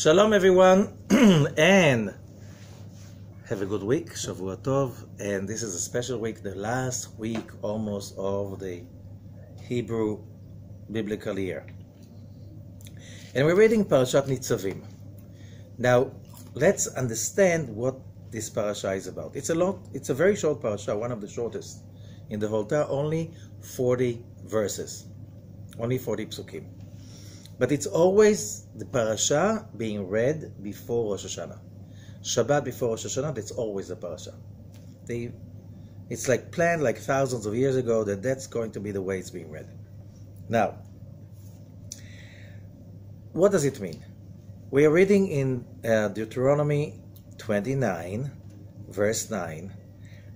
Shalom everyone, and have a good week, Shavua Tov, and this is a special week, the last week almost of the Hebrew biblical year. And we're reading Parashat Nitsavim. Now, let's understand what this parasha is about. It's a very short parasha, one of the shortest in the whole Torah, only 40 verses, only 40 psukim. But it's always the parasha being read before Rosh HaShanah. Shabbat before Rosh HaShanah, that's always the parasha. It's like planned like thousands of years ago that that's going to be the way it's being read. Now, what does it mean? We are reading in Deuteronomy 29, verse 9,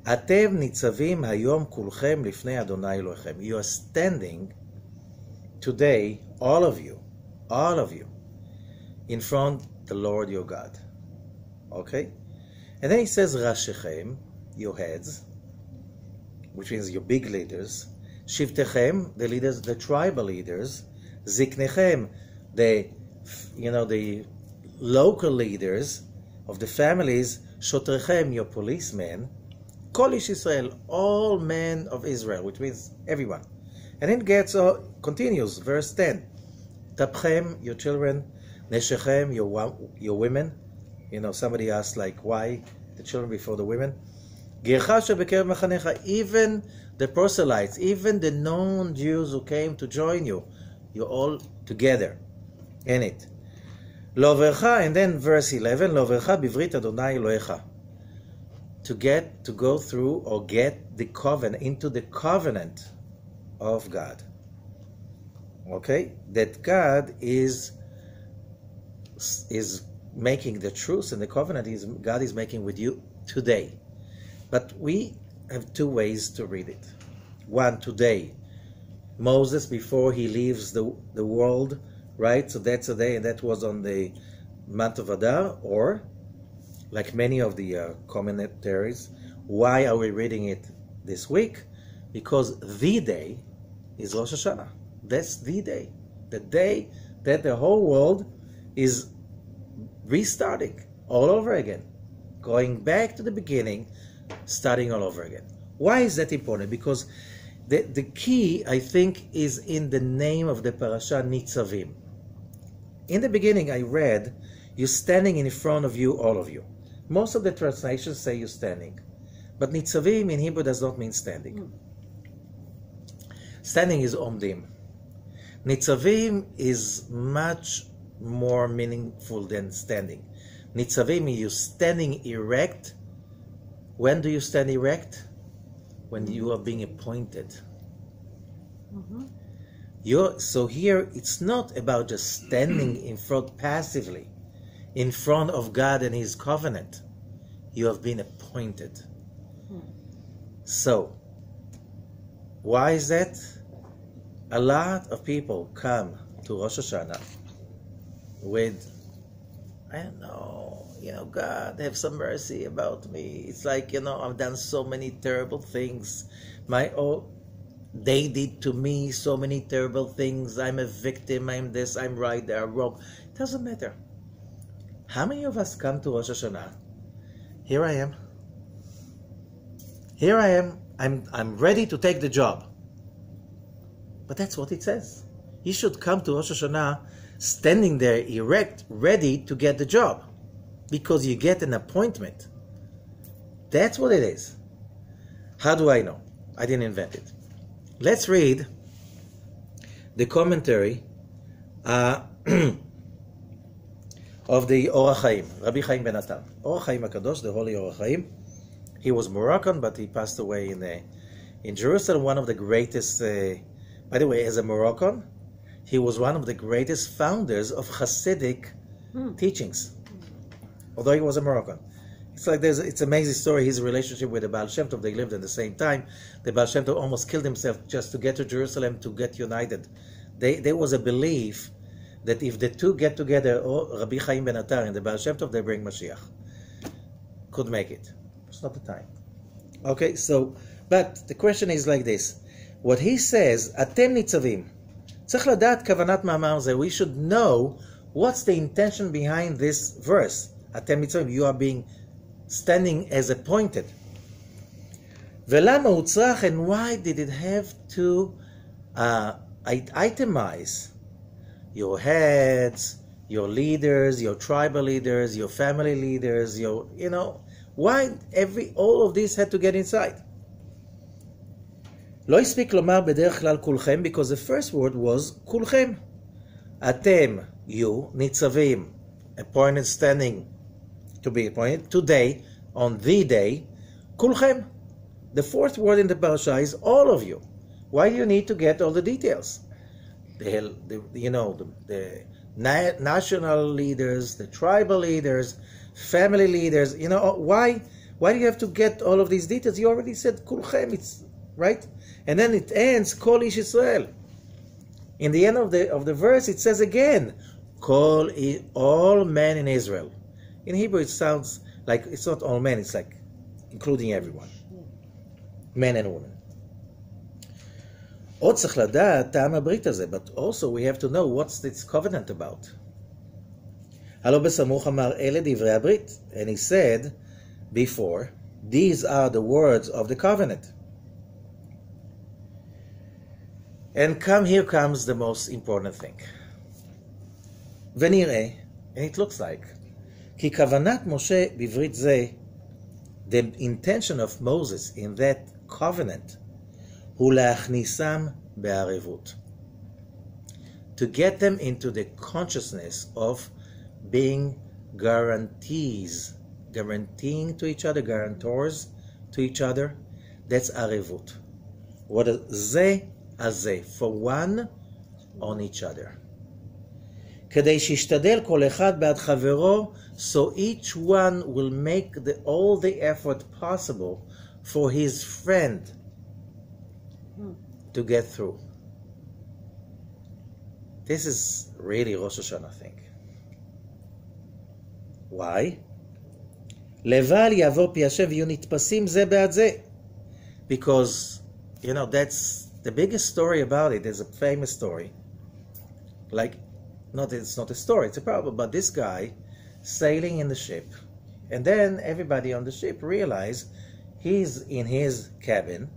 Atev Nitsavim hayom kulchem lifnei Adonai Elohechem. You are standing today, all of you, in front of the Lord your God. Okay? And then he says, Rashechem, your heads, which means your big leaders, Shivtechem, the leaders, the tribal leaders, Ziknechem, the local leaders of the families, Shotrechem, your policemen, Kol Ish Israel, all men of Israel, which means everyone. And then continues, verse 10. Tapchem, your children, Neshechem, your women. Somebody asked, like, why the children before the women? Gircha shebekerev mechanecha, even the proselytes, even the non-Jews who came to join you, you're all together in it. Lovercha, and then verse 11, Lovercha bivrit Adonai Elohecha. To go through or get the covenant, into the covenant of God. Okay? That God is making the truce and the covenant God is making with you today. But we have two ways to read it. One, today, Moses, before he leaves the world, right? So that's a day, and that was on the month of Adar, or, like many of the commentaries, why are we reading it this week? Because the day is Rosh HaShanah. That's the day that the whole world is restarting all over again, going back to the beginning, starting all over again. Why is that important? Because the key, I think, is in the name of the parasha, Nitsavim. In the beginning, I read, you're standing in front of you, all of you. Most of the translations say you're standing, but Nitsavim in Hebrew does not mean standing. Standing is omdim. Nitsavim is much more meaningful than standing. Nitsavim is you standing erect. When do you stand erect? When you are being appointed. So here it's not about just standing in front passively, in front of God and His covenant. You have been appointed. So, why is that? A lot of people come to Rosh HaShanah with, I don't know, God, have some mercy about me. It's like, I've done so many terrible things. They did to me so many terrible things. I'm a victim, I'm this, I'm right, they're wrong. It doesn't matter. How many of us come to Rosh Hashanah? Here I am. I'm ready to take the job. But that's what it says. You should come to Rosh Hashanah standing there erect, ready to get the job. Because you get an appointment. That's what it is. How do I know? I didn't invent it. Let's read the commentary of the Orach Chaim, Rabbi Chaim ben Atam. Orach Chaim HaKadosh, the Holy Orach Chaim. He was Moroccan, but he passed away in Jerusalem. One of the greatest, by the way, as a Moroccan, he was one of the greatest founders of Hasidic teachings. Although he was a Moroccan. It's an amazing story, his relationship with the Baal Shem Tov. They lived at the same time. The Baal Shem Tov almost killed himself just to get to Jerusalem to get united. There was a belief that if the two get together, Rabbi Chaim ben Atar and the Baal Shem Tov, they bring Mashiach. Could make it. It's not the time. Okay, but the question is like this. What he says, Atem Nitzavim. צריך לדעת כוונת מאמר זה. We should know What's the intention behind this verse? Atem Nitsavim, you are being standing as appointed. Velama utzrach, and why did it have to itemize your heads, your leaders, your tribal leaders, your family leaders, why all of this had to get inside? לא הספיק לומר בדרך כלל כולכם, because the first word was כולכם. אתם, you, ניצבים, appointed, standing to be appointed, today, on the day, כולכם. The fourth word in the parasha is all of you. Why do you need to get all the details? The national leaders, the tribal leaders, family leaders, why do you have to get all of these details? You already said kulchem, it's right, and then it ends kol ish Israel. In the end of the verse, it says again, all men in Israel. In Hebrew, it sounds like it's not all men; it's like including everyone, men and women. עוד צריך לדעת טעם הברית הזה, but also we have to know what's this covenant about. הלא בסמוך אמר אלה דברי הברית, and he said before, these are the words of the covenant. And here comes the most important thing. ונראה, and it looks like, כי כוונת משה בברית זה, the intention of Moses in that covenant, הוא להכניסם בערבות. To get them into the consciousness of being guaranteeing to each other, guarantors to each other, that's ערבות. What is זה הזה, for one on each other. כדי שישתדל כל אחד בעד חברו, so each one will make all the effort possible for his friend to get through. This is really Rosh HaShanah thing. Why? לבל יבוא פי השם ויהיו נתפסים זה בעד זה. Because, that's the biggest story about it. There's a famous story. It's not a story, it's a problem, but this guy sailing in the ship, and then everybody on the ship realize he's in his cabin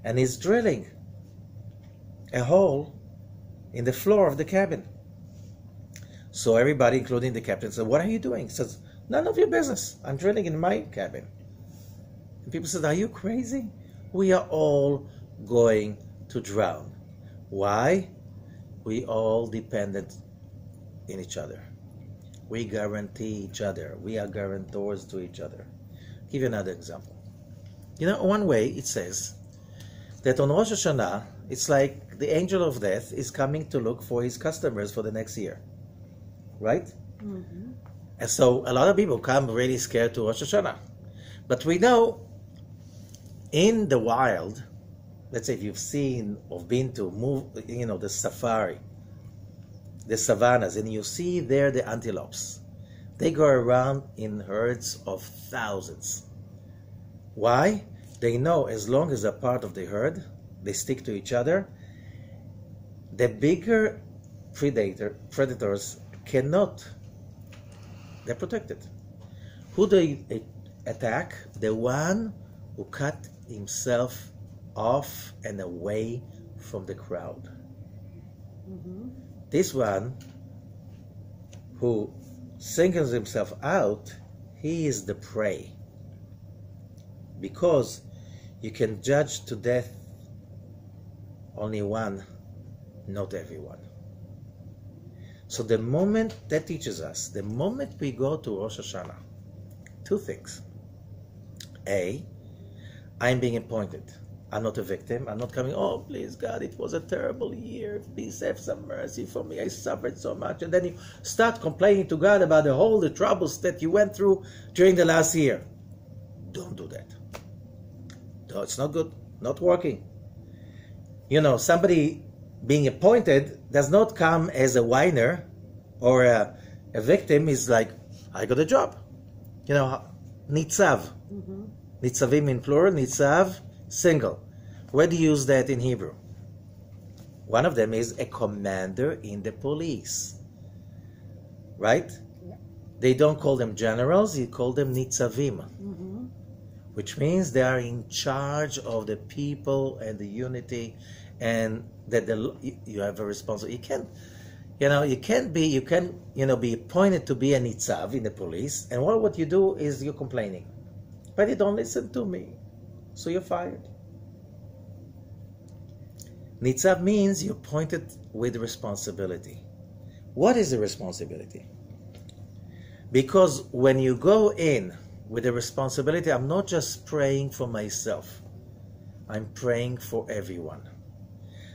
and he's drilling a hole in the floor of the cabin. So everybody, including the captain, said, what are you doing? He says, none of your business. I'm drilling in my cabin. And people said, are you crazy? We are all going to drown. Why? We all dependent in each other. We guarantee each other. We are guarantors to each other. I'll give you another example. One way it says that on Rosh HaShanah, it's like the angel of death is coming to look for his customers for the next year. Right? Mm-hmm. And so a lot of people come really scared to Rosh Hashanah. But we know in the wild, let's say if you've seen or been to the safari, the savannas, and you see there the antelopes. They go around in herds of thousands. Why? They know as long as they're part of the herd, they stick to each other, the bigger predators cannot. They're protected. Who do they attack? The one who cut himself off and away from the crowd. Mm-hmm. This one who singles himself out, he is the prey. Because you can judge to death only one, not everyone. So the moment that teaches us, the moment we go to Rosh Hashanah, two things. A, I'm being appointed. I'm not a victim. I'm not coming, oh, please, God, it was a terrible year. Please have some mercy for me. I suffered so much. And then you start complaining to God about the troubles that you went through during the last year. Don't do that. No, it's not good. Not working. Somebody being appointed does not come as a whiner or a victim. Is like, I got a job. Nitzav. Mm-hmm. Nitsavim in plural, Nitzav, single. Where do you use that in Hebrew? One of them is a commander in the police. right? Yeah. They don't call them generals, you call them Nitsavim, which means they are in charge of the people and the unity, and that you have a responsibility. You can be appointed to be a Nitzav in the police, and what you do is you're complaining. But you don't listen to me, so you're fired. Nitzav means you're appointed with responsibility. What is the responsibility? Because when you go in with the responsibility, I'm not just praying for myself. I'm praying for everyone.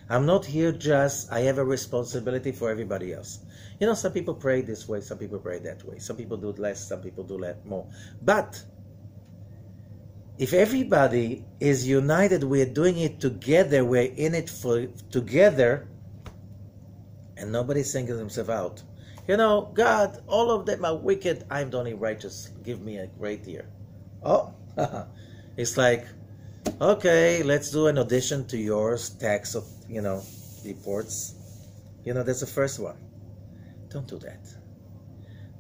I'm not here just, I have a responsibility for everybody else. Some people pray this way, some people pray that way. Some people do it less, some people do more. But if everybody is united, we're doing it together, we're in it together, and nobody's singling themselves out. God, all of them are wicked, I'm the only righteous. Give me a great year. Oh, it's like, okay, let's do an audition to yours, tax of, reports. That's the first one. Don't do that.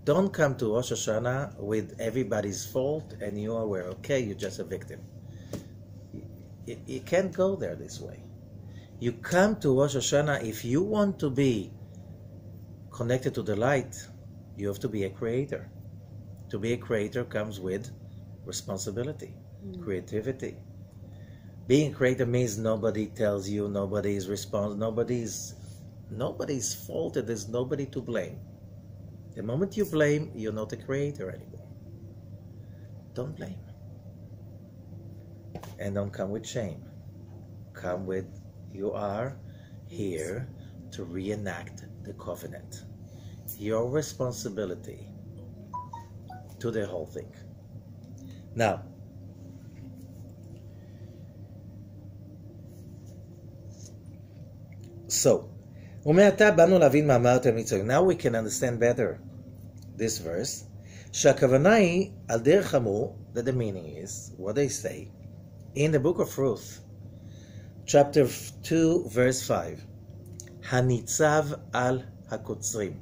Don't come to Rosh HaShanah with everybody's fault and you are aware, okay, you're just a victim. You can't go there this way. You come to Rosh HaShanah, if you want to be connected to the light, you have to be a creator. To be a creator comes with responsibility, creativity. Being a creator means nobody tells you, nobody is responsible, nobody's faulted, there's nobody to blame. The moment you blame, you're not a creator anymore. Don't blame. And don't come with shame. Come with, you are here to reenact the covenant. Your responsibility to the whole thing. Now, so, now we can understand better this verse. That the meaning is, what they say, in the book of Ruth, chapter 2, verse 5, Hanitzav al hakotzrim.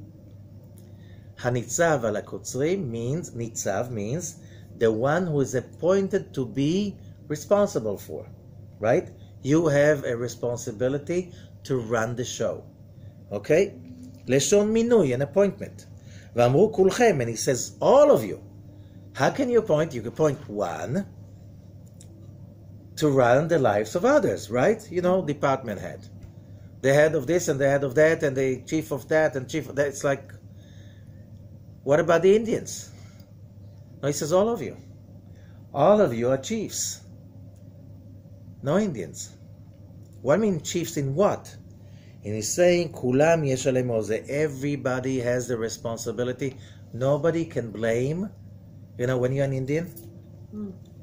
Hanitzav al hakotzrim means, Nitzav means, the one who is appointed to be responsible for, right? You have a responsibility to run the show. Okay? Leshon minui, an appointment. V'amru kulchem, and he says, all of you. How can you appoint? You can appoint one to run the lives of others, right? Department head. The head of this and the head of that and the chief of that and chief of that. It's like, what about the Indians? No, he says all of you. All of you are chiefs. No Indians. What mean chiefs in what? And he's saying, Kulam yesh alem ozeh. Everybody has the responsibility. Nobody can blame. When you're an Indian,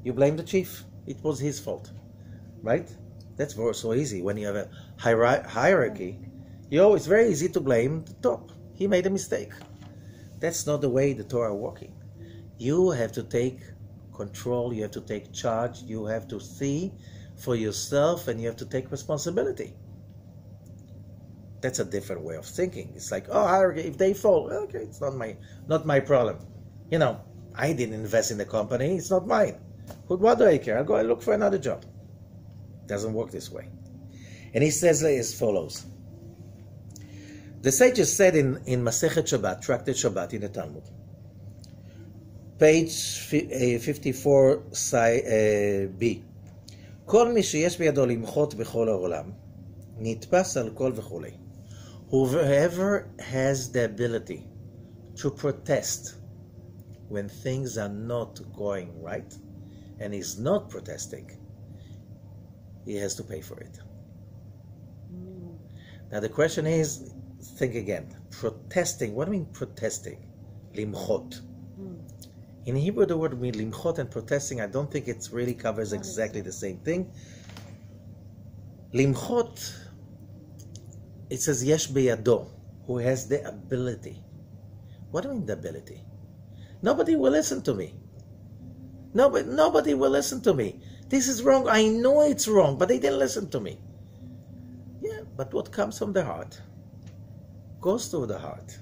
you blame the chief. It was his fault. Right? That's so easy. When you have a hierarchy, it's very easy to blame the top. He made a mistake. That's not the way the Torah is working. You have to take control. You have to take charge. You have to see for yourself, and you have to take responsibility. That's a different way of thinking. It's like, hierarchy, if they fall, okay, it's not my problem. I didn't invest in the company, it's not mine. What do I care? I'll go and look for another job. Doesn't work this way. And he says as follows. The sages said in Masechet Shabbat, Tractate Shabbat in the Talmud, page 54 B, כל מי שיש בידו למחות בכל העולם, נתפס על כל וכולי. Whoever has the ability to protest when things are not going right, and is not protesting, he has to pay for it. Now the question is, think again, protesting, what do you mean protesting? Limchot. In Hebrew, the word limchot and protesting, I don't think it really covers exactly the same thing. Limchot, it says yesh beyado, who has the ability. What do you mean the ability? Nobody will listen to me. Nobody will listen to me. This is wrong. I know it's wrong, but they didn't listen to me. Yeah, but what comes from the heart goes to the heart.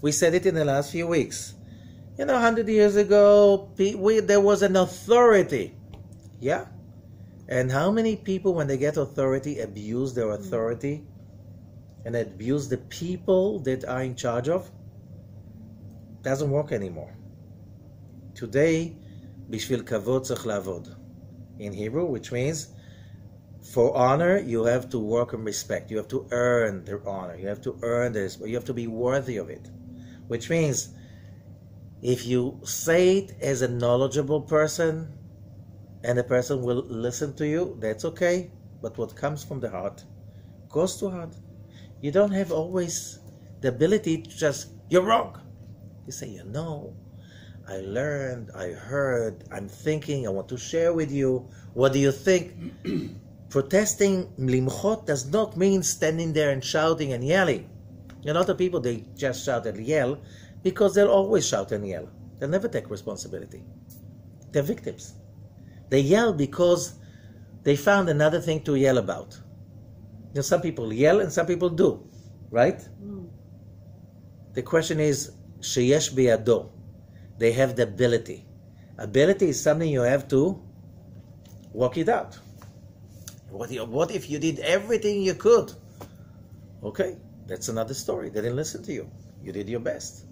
We said it in the last few weeks. 100 years ago, there was an authority. Yeah? And how many people, when they get authority, abuse their authority and abuse the people that are in charge of? Doesn't work anymore. Today, Bishvil kavod tzarich lavod. In Hebrew, which means for honor, you have to work and respect. You have to earn the honor. You have to earn this. You have to be worthy of it. Which means, if you say it as a knowledgeable person, and the person will listen to you, that's okay. But what comes from the heart goes to heart. You don't have always the ability to just, you're wrong. You say, I learned, I heard, I'm thinking, I want to share with you. What do you think? Protesting, limchot, does not mean standing there and shouting and yelling. A lot of people, they just shout and yell because they'll always shout and yell. They'll never take responsibility. They're victims. They yell because they found another thing to yell about. Some people yell and some people do, right? The question is, sheyesh biyado. They have the ability. Ability is something you have to work it out. What if you did everything you could? Okay, that's another story. They didn't listen to you. You did your best.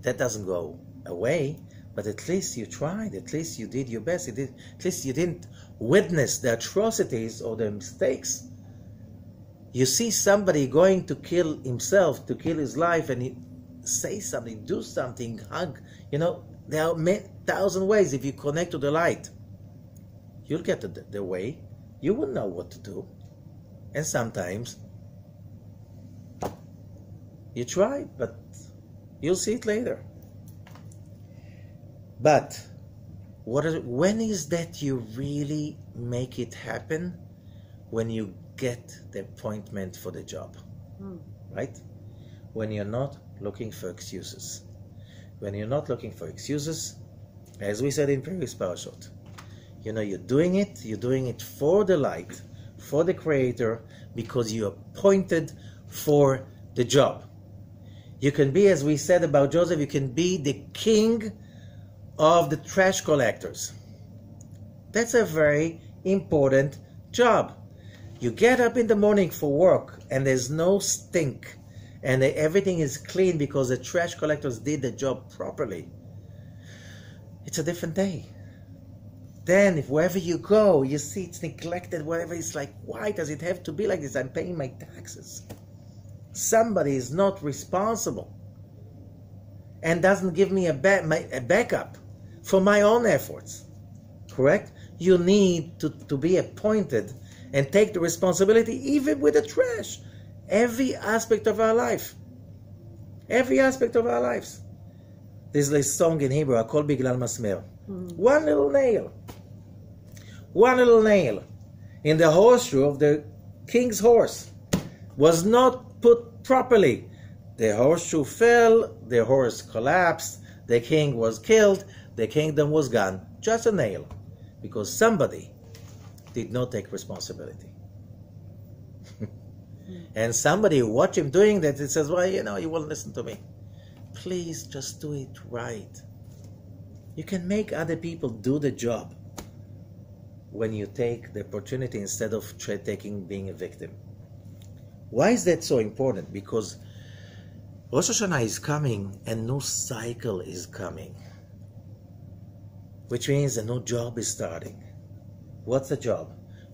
That doesn't go away, but at least you tried. At least you did your best. At least you didn't witness the atrocities or the mistakes. You see somebody going to kill himself, to kill his life, and he say something, do something, hug. There are 1,000 ways. If you connect to the light, you'll get the way. You will know what to do. And sometimes you try, but you'll see it later. But when is that you really make it happen? When you get the appointment for the job, right? When you're not looking for excuses. When you're not looking for excuses, as we said in previous parashot, you're doing it for the light, for the Creator, because you're appointed for the job. You can be, as we said about Joseph, you can be the king of the trash collectors. That's a very important job. You get up in the morning for work and there's no stink and everything is clean because the trash collectors did the job properly. It's a different day. Then if wherever you go, you see it's neglected, whatever, it's like, why does it have to be like this? I'm paying my taxes. Somebody is not responsible and doesn't give me a backup for my own efforts. Correct? You need to be appointed and take the responsibility, even with the trash. Every aspect of our life. Every aspect of our lives. There's a song in Hebrew, Akol Biglal Masmer. One little nail in the horseshoe of the king's horse was not put properly. The horseshoe fell, the horse collapsed, the king was killed, the kingdom was gone. Just a nail. Because somebody did not take responsibility. And somebody watch him doing that, it says, well, you won't listen to me. Please just do it right. You can make other people do the job when you take the opportunity instead of being a victim. Why is that so important? Because Rosh HaShanah is coming, a new cycle is coming, which means a new job is starting. What's the job?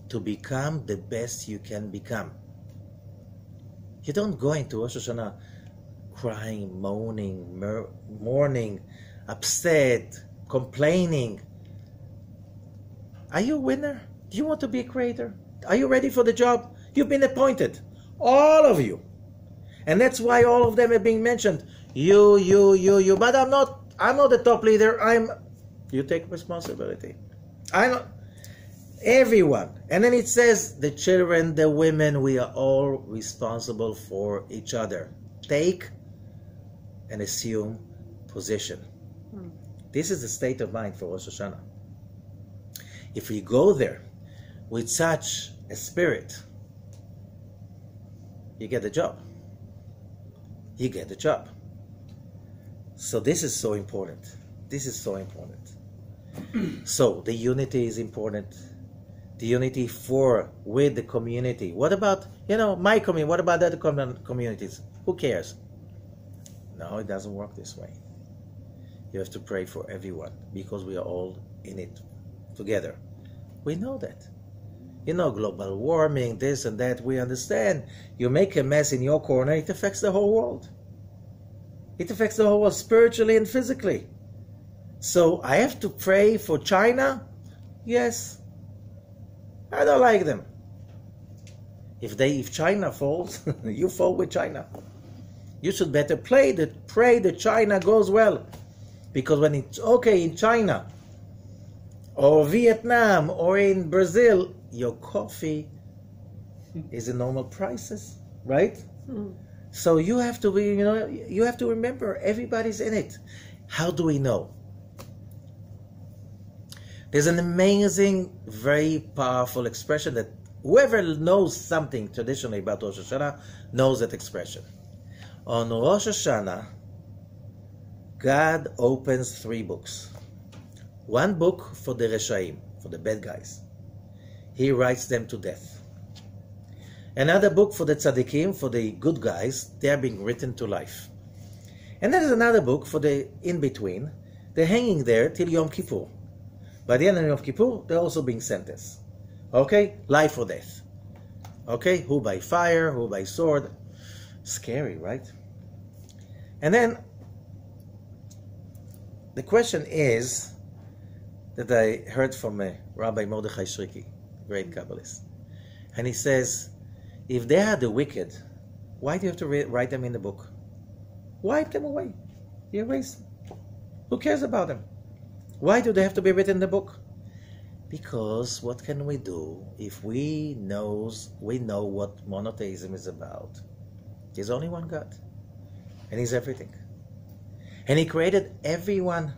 To become the best you can become. You don't go into Rosh HaShanah crying, moaning, mourning, upset, complaining. Are you a winner? Do you want to be a creator? Are you ready for the job? You've been appointed. All of you. And that's why all of them are being mentioned. You. But I'm not the top leader. You take responsibility. Everyone. And then it says, the children, the women, we are all responsible for each other. Take and assume position. This is the state of mind for Rosh Hashanah. If we go there with such a spirit, you get the job. You get the job. So this is so important. This is so important. So the unity is important. The unity with the community. What about, my community? What about other communities? Who cares? No, it doesn't work this way. You have to pray for everyone because we are all in it together. We know that. Global warming, this and that, we understand. You make a mess in your corner, it affects the whole world. It affects the whole world spiritually and physically. So I have to pray for China? Yes. I don't like them. If China falls, you fall with China. You should better pray that China goes well. Because when it's okay in China, or Vietnam, or in Brazil, your coffee is in normal prices, right? Mm. So you have to be, you have to remember everybody's in it. How do we know? There's an amazing, very powerful expression that whoever knows something traditionally about Rosh HaShanah knows that expression. On Rosh HaShanah, God opens 3 books. One book for the Reshaim, for the bad guys. He writes them to death. Another book for the Tzaddikim, for the good guys. They are being written to life. And then there's another book for the in-between. They're hanging there till Yom Kippur. By the end of Yom Kippur, they're also being sentenced. Okay? Life or death. Okay? Who by fire, who by sword. Scary, right? And then the question is that I heard from Rabbi Mordechai Shriki, great Kabbalist. And he says, if they are the wicked, why do you have to write them in the book? Wipe them away. Erase them. Who cares about them? Why do they have to be written in the book? Because what can we do if we know what monotheism is about? There's only one God. And He's everything. And He created everyone,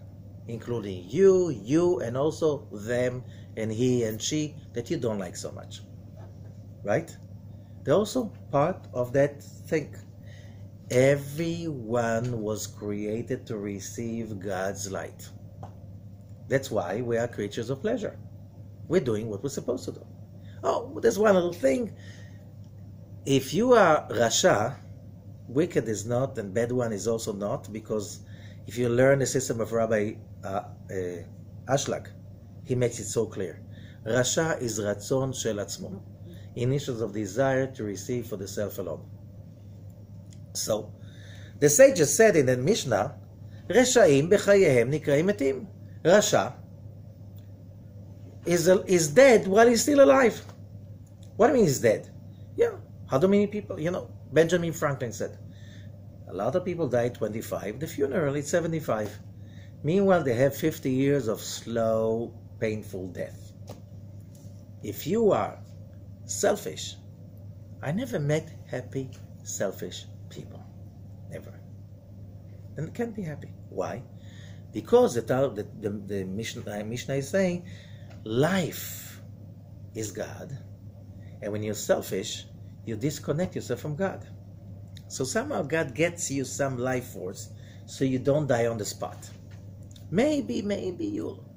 including you, and also them, and he and she, that you don't like so much. Right? They're also part of that thing. Everyone was created to receive God's light. That's why we are creatures of pleasure. We're doing what we're supposed to do. Oh, there's one little thing. If you are Rasha, wicked is not, and bad one is also not, because if you learn the system of Rabbi Ashlag, he makes it so clear. Rasha is Ratzon Shel Atzmo, initials of desire to receive for the self alone. So, the sages said in the Mishnah, Reshaim b'chayehem nikraim metim. Rasha is dead while he's still alive. What do you mean he's dead? Yeah, how do many people, Benjamin Franklin said, a lot of people die at 25, the funeral is 75. Meanwhile, they have 50 years of slow, painful death. If you are selfish, I never met happy, selfish people. Never. And they can't be happy. Why? Because the Mishnah is saying, life is God. And when you're selfish, you disconnect yourself from God. So somehow God gets you some life force so you don't die on the spot. Maybe you'll.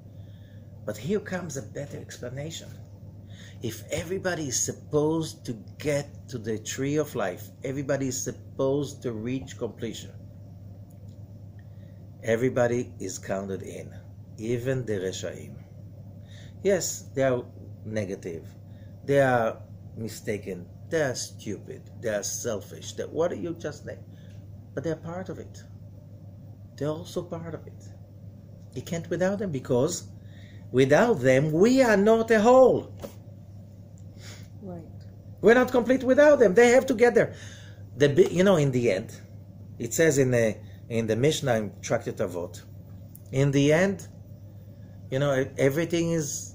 But here comes a better explanation. If everybody is supposed to get to the tree of life, everybody is supposed to reach completion, everybody is counted in, even the Reshaim. Yes, they are negative, they are mistaken, they are stupid, they are selfish, what do you just name? But they're part of it. They're also part of it. You can't without them, because without them we are not a whole. Right. We're not complete without them. They have to get there. In the end, it says in the Mishnah in Tractate Avot, in the end, everything is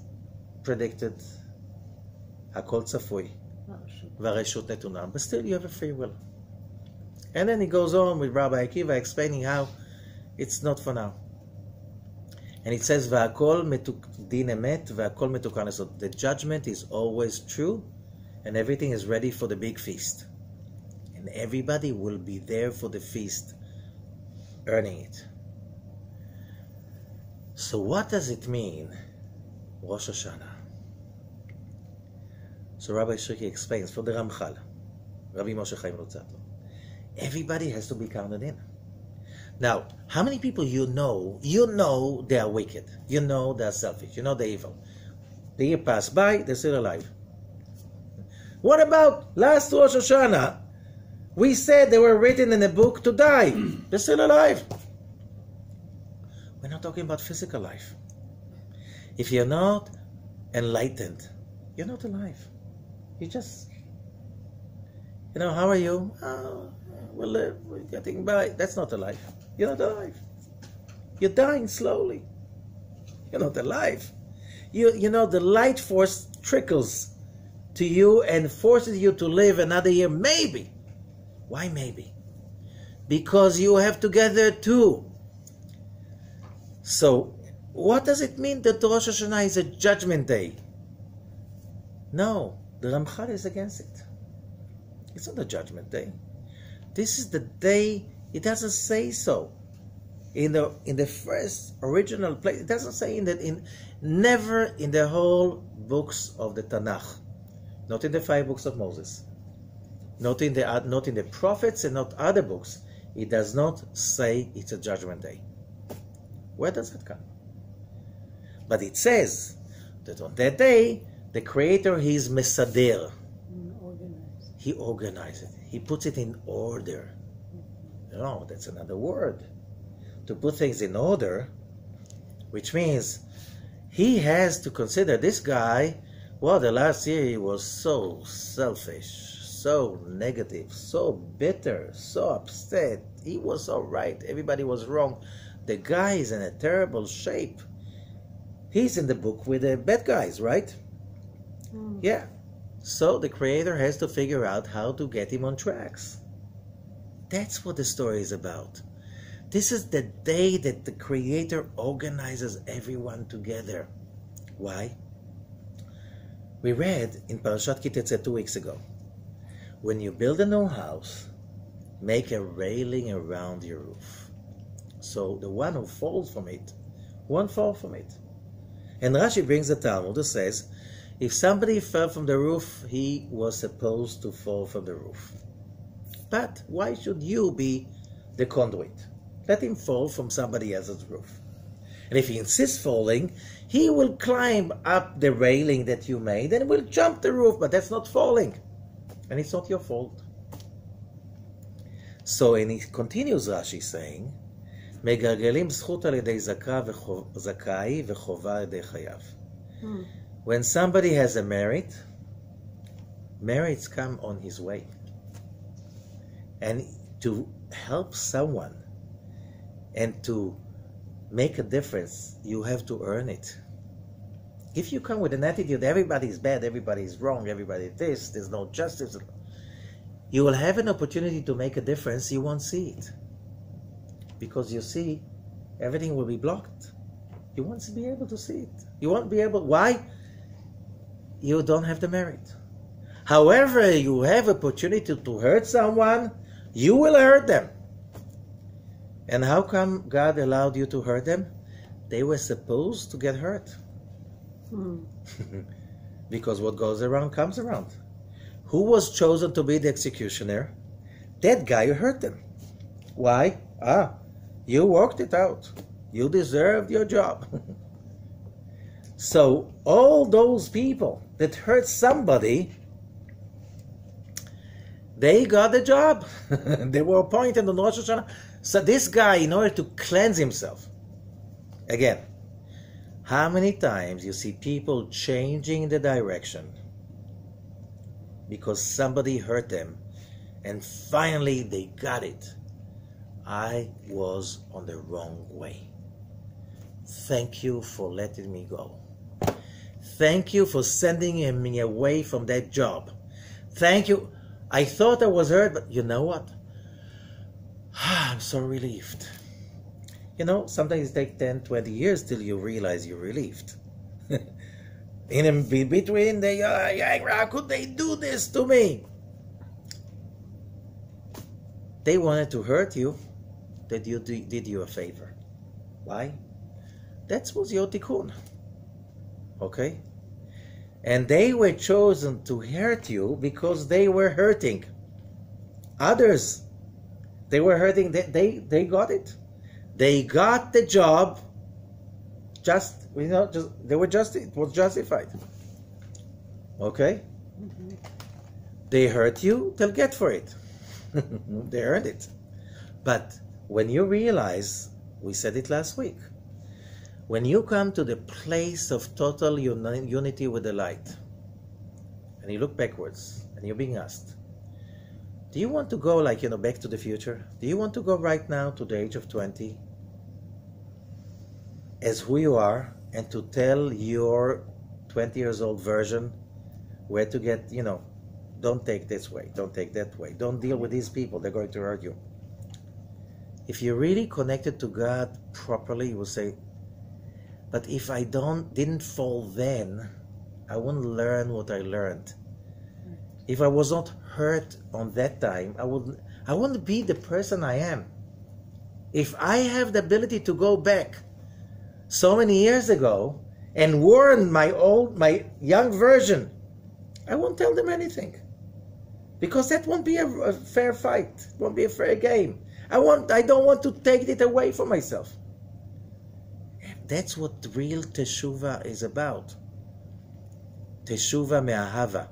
predicted. Hakol tzafui, v'reshut netuna. But still, you have a free will. And then he goes on with Rabbi Akiva explaining how it's not for now. And it says, "V'akol din emet, v'akol metukan esot." The judgment is always true, and everything is ready for the big feast. And everybody will be there for the feast, earning it. So what does it mean, Rosh HaShanah? So Rabbi Shirki explains for the Ramchal, Rabbi Moshe Chaim Luzzatto, everybody has to be counted in. Now, how many people you know they are wicked, you know they are selfish, you know they're evil. The year passed by, they're still alive. What about last Rosh Hashanah? We said they were written in a book to die. They're still alive. We're not talking about physical life. If you're not enlightened, you're not alive. You just, how are you? Oh, we live, we're getting by. That's not alive. You're not alive. You're dying slowly. You're not alive. The light force trickles to you and forces you to live another year, maybe. Why maybe? Because you have to get there too. So, what does it mean that Rosh Hashanah is a judgment day? No, the Ramchal is against it. It's not a judgment day. This is the day, it doesn't say so. In the first original place, it doesn't say never in the whole books of the Tanakh, not in the 5 books of Moses, not in the prophets and not other books. It does not say it's a judgment day. Where does it come? But it says that on that day, the Creator, He is Mesader. He organizes it. He puts it in order. No, that's another word. To put things in order, which means He has to consider this guy, the last year he was so selfish, so negative, so bitter, so upset. He was so right. Everybody was wrong. The guy is in a terrible shape. He's in the book with the bad guys, right? Yeah. So the Creator has to figure out how to get him on tracks. That's what the story is about. This is the day that the Creator organizes everyone together. Why? We read in Parashat Kitetse 2 weeks ago, when you build a new house, make a railing around your roof. So the one who falls from it won't fall from it. And Rashi brings a Talmud that says, if somebody fell from the roof, he was supposed to fall from the roof. But why should you be the conduit? Let him fall from somebody else's roof. And if he insists falling, he will climb up the railing that you made and will jump the roof, but that's not falling. And it's not your fault. So, and he continues, Rashi saying, מגלגלים זכות על ידי זכאי וחובה על ידי חייב. When somebody has a merit, merits come on his way. And to help someone and to make a difference, you have to earn it. If you come with an attitude, everybody's bad, everybody's wrong, everybody's this, there's no justice, you will have an opportunity to make a difference, you won't see it. Because you see, everything will be blocked. You won't be able to see it. You won't be able, why? You don't have the merit. However, you have opportunity to hurt someone, you will hurt them. And how come God allowed you to hurt them? They were supposed to get hurt. Because what goes around comes around. Who was chosen to be the executioner? That guy who hurt them. Why? You worked it out. You deserved your job. So all those people that hurt somebody, they got the job. They were appointed on Rosh Hashanah. So this guy, in order to cleanse himself, again, how many times you see people changing the direction because somebody hurt them and finally they got it. I was on the wrong way. Thank you for letting me go. Thank you for sending me away from that job. Thank you. I thought I was hurt, but you know what? I'm so relieved. Sometimes it takes 10, 20 years till you realize you're relieved. In between, how could they do this to me? They wanted to hurt you. That you did you a favor. Why? That was your tikkun. Okay? And they were chosen to hurt you because they were hurting. Others, they were hurting, they got it. They got the job, it was justified. Okay? They hurt you, they'll get for it. They earned it. But when you realize, we said it last week, when you come to the place of total unity with the light, and you look backwards, and you're being asked, do you want to go back to the future? Do you want to go right now to the age of 20 as who you are, and to tell your 20 years old version where to get, don't take this way, don't take that way, don't deal with these people, they're going to hurt you. If you're really connected to God properly, you will say, but if I didn't fall then, I wouldn't learn what I learned. If I was not hurt on that time, I wouldn't be the person I am. If I have the ability to go back so many years ago and warn my young version, I won't tell them anything. Because that won't be a fair fight. It won't be a fair game. I don't want to take it away from myself. That's what real teshuvah is about. Teshuvah me'ahava.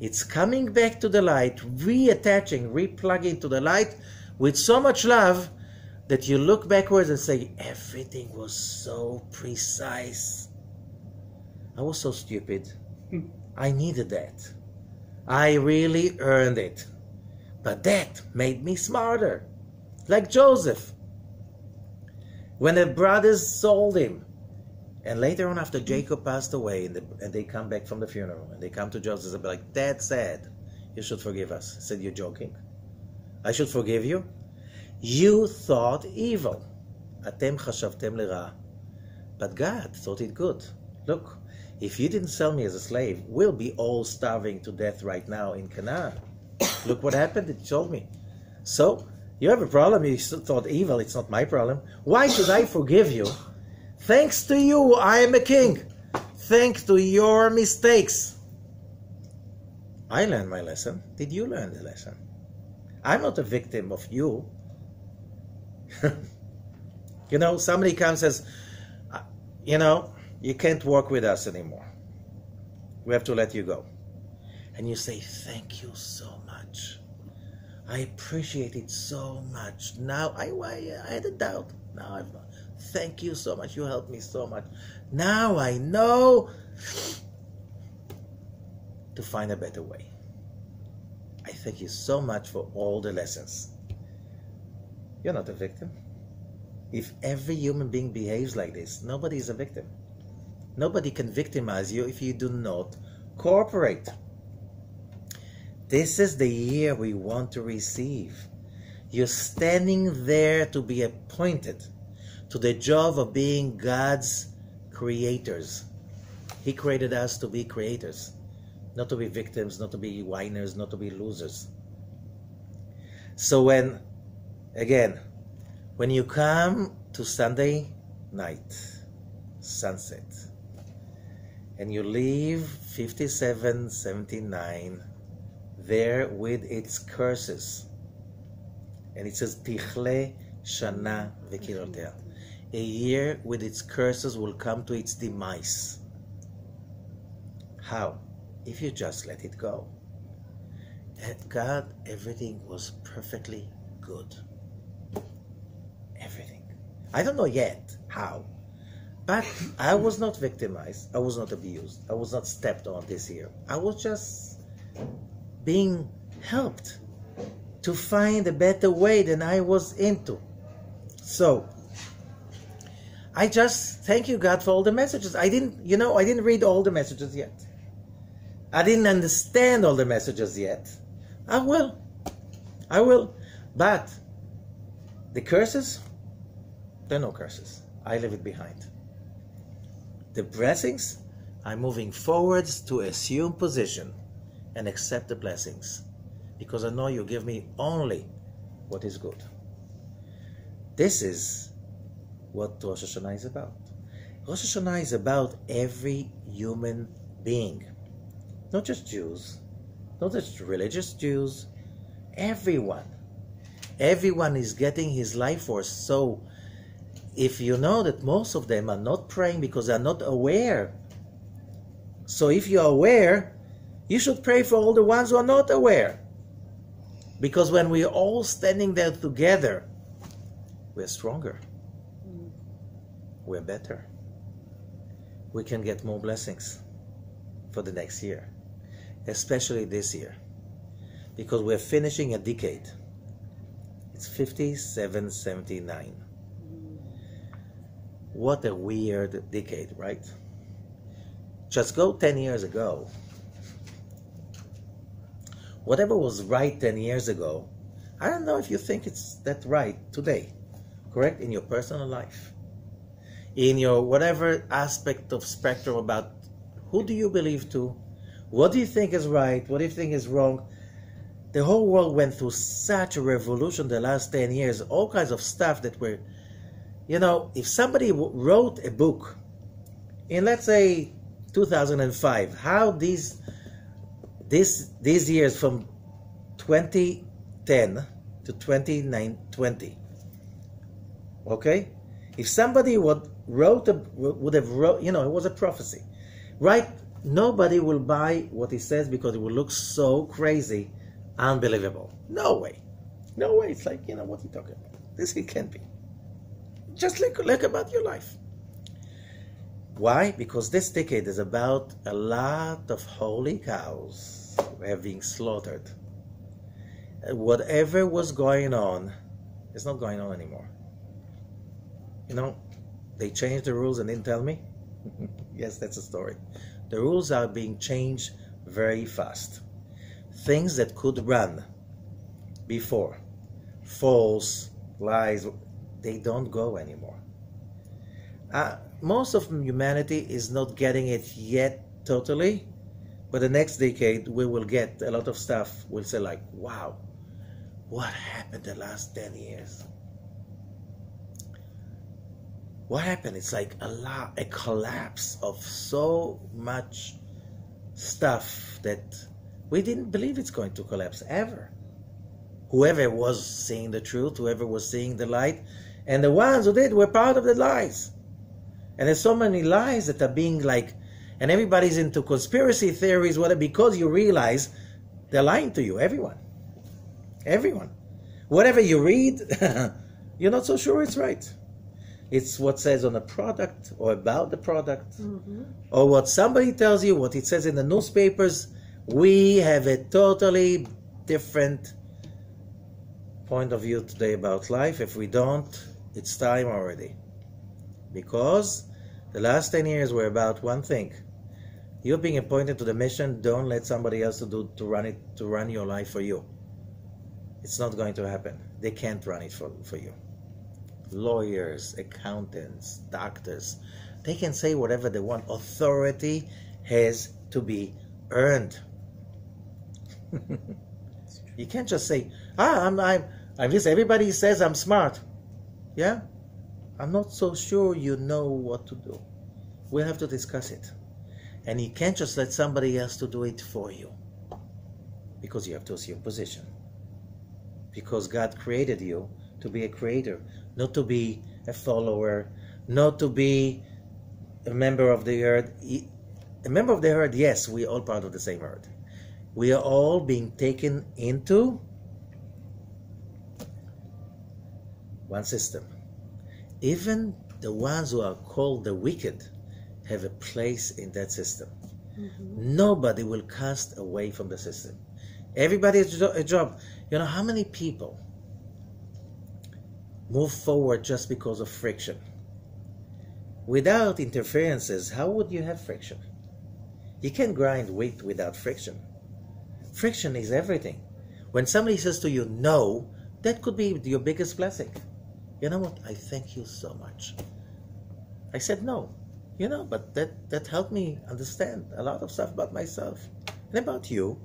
It's coming back to the light, reattaching, replugging to the light with so much love that you look backwards and say, everything was so precise. I was so stupid. I needed that. I really earned it. But that made me smarter. Like Joseph. When the brothers sold him, and later on after Jacob passed away, and they come back from the funeral, and they come to Joseph and be like, Dad said, you should forgive us. He said, you're joking? I should forgive you? You thought evil. Atem chashavtem lera. But God thought it good. Look, if you didn't sell me as a slave, we'll be all starving to death right now in Canaan. Look what happened, it told me. So, you have a problem, you thought evil, it's not my problem. Why should I forgive you? Thanks to you, I am a king. Thanks to your mistakes. I learned my lesson. Did you learn the lesson? I'm not a victim of you. Somebody comes and says, you can't work with us anymore. We have to let you go. And you say, thank you so much. I appreciate it so much. Now, I had a doubt. Now I've not. Thank you so much. You helped me so much. Now I know to find a better way. I thank you so much for all the lessons. You're not a victim. If every human being behaves like this, nobody is a victim. Nobody can victimize you if you do not cooperate. This is the year we want to receive. You're standing there to be appointed to the job of being God's creators. He created us to be creators, not to be victims, not to be whiners, not to be losers. So when you come to Sunday night, sunset, and you leave 5779 there with its curses, and it says Tichle Shana Vekirotea, a year with its curses will come to its demise. How? If you just let it go. At God, everything was perfectly good. Everything. I don't know yet how, but I was not victimized. I was not abused. I was not stepped on this year. I was just being helped to find a better way than I was into. So, I just thank you, God, for all the messages. I didn't read all the messages yet. I didn't understand all the messages yet. I will. But the curses, there are no curses. I leave it behind. The blessings, I'm moving forwards to assume position and accept the blessings, because I know you give me only what is good. This is what Rosh HaShanah is about. Rosh HaShanah is about every human being. Not just Jews, not just religious Jews, everyone. Everyone is getting his life force. So if you know that most of them are not praying because they are not aware, so if you are aware, you should pray for all the ones who are not aware. Because when we are all standing there together, we're stronger. We're better. We can get more blessings for the next year, especially this year, because we're finishing a decade. It's 5779. What a weird decade, right? Just go 10 years ago. Whatever was right 10 years ago, I don't know if you think it's that right today, correct? In your personal life, in your whatever aspect of spectrum about who do you believe to, what do you think is right, what do you think is wrong. The whole world went through such a revolution the last 10 years, all kinds of stuff that were, you know, if somebody wrote a book in, let's say, 2005, how these years from 2010 to 2020, okay? If somebody would have wrote, you know, it was a prophecy, right? Nobody will buy what he says because it will look so crazy, unbelievable. No way. No way. It's like, you know, what are you talking about? This it can't be. Just look about your life. Why? Because this decade is about a lot of holy cows having slaughtered. Whatever was going on is not going on anymore. You know, they changed the rules and didn't tell me. Yes, that's a story. The rules are being changed very fast. Things that could run before, false, lies, they don't go anymore. Most of humanity is not getting it yet totally, but the next decade we will get a lot of stuff. We'll say like, wow, what happened the last 10 years? What happened? It's like a collapse of so much stuff that we didn't believe it's going to collapse ever. Whoever was seeing the truth, whoever was seeing the light, and the ones who did were part of the lies. And there's so many lies that are being like, and everybody's into conspiracy theories, whether because you realize they're lying to you, everyone. Everyone. Whatever you read, you're not so sure it's right. It's what says on a product or about the product, or what somebody tells you, what it says in the newspapers. We have a totally different point of view today about life. If we don't, it's time already. Because the last 10 years were about one thing. You're being appointed to the mission. Don't let somebody else to run your life for you. It's not going to happen. They can't run it for you. Lawyers, accountants, doctors, they can say whatever they want. Authority has to be earned. You can't just say, I'm just, everybody says I'm smart. Yeah? I'm not so sure you know what to do. We'll have to discuss it. And you can't just let somebody else to do it for you. Because you have to assume position. Because God created you to be a creator, not to be a follower, not to be a member of the herd. A member of the herd, yes, we're all part of the same herd. We are all being taken into one system. Even the ones who are called the wicked have a place in that system. Nobody will cast away from the system. Everybody has a job. You know how many people move forward just because of friction? Without interferences, how would you have friction? You can't grind wheat without friction. Friction is everything. When somebody says to you, no, that could be your biggest blessing. You know what? I thank you so much. I said no. You know, but that helped me understand a lot of stuff about myself and about you.